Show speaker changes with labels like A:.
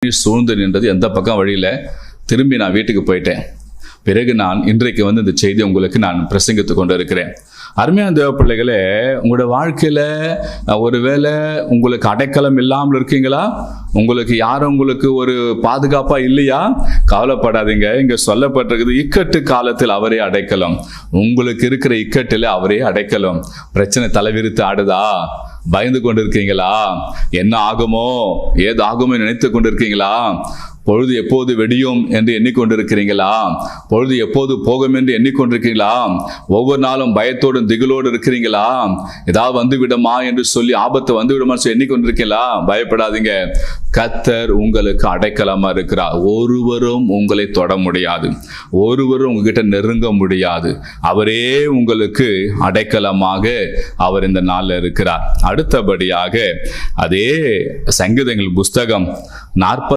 A: அக்னி சூழ்ந்து நின்றது. எந்த பக்கம் வழியில் திரும்பி நான் வீட்டுக்கு போயிட்டேன். பிறகு நான் இன்றைக்கு இந்த செய்தி உங்களுக்கு நான் பிரசங்கித்து கொண்டு இருக்கிறேன். அருமையான தேவ பிள்ளைகளே, உங்களோட வாழ்க்கையில் ஒருவேளை உங்களுக்கு அடைக்கலம் இல்லாமல் இருக்கீங்களா? உங்களுக்கு யாரும் உங்களுக்கு ஒரு பாதுகாப்பாக இல்லையா? கவலைப்படாதீங்க. இங்கே சொல்லப்பட்டிருக்குது, இக்கட்டு காலத்தில் அவரே அடைக்கலம். உங்களுக்கு இருக்கிற இக்கட்டில் அவரே அடைக்கலம். பிரச்சனை தலைவிரித்து ஆடுதா? பயந்து கொண்டு இருக்கீங்களா? என்ன ஆகுமோ ஏது ஆகுமோ நினைத்து கொண்டு இருக்கீங்களா? பொழுது எப்போது வெடியும் என்று எண்ணிக்கொண்டிருக்கிறீங்களா? பொழுது எப்போது போகும் என்று எண்ணிக்கொண்டிருக்கிறீங்களா? ஒவ்வொரு நாளும் பயத்தோடு திகிலோடு இருக்கிறீங்களா? ஏதாவது வந்து விடுமா என்று சொல்லி, ஆபத்து வந்து விடுமா சொல்லி எண்ணிக்கொண்டிருக்கீங்களா? பயப்படாதீங்க. கர்த்தர் உங்களுக்கு அடைக்கலமா இருக்கிறார். ஒருவரும் உங்களை தொட முடியாது, ஒருவரும் உங்ககிட்ட நெருங்க முடியாது. அவரே உங்களுக்கு அடைக்கலமாக அவர் இந்த நாளில் இருக்கிறார். அடுத்தபடியாக அதே சங்கீதங்கள் புஸ்தகம் 40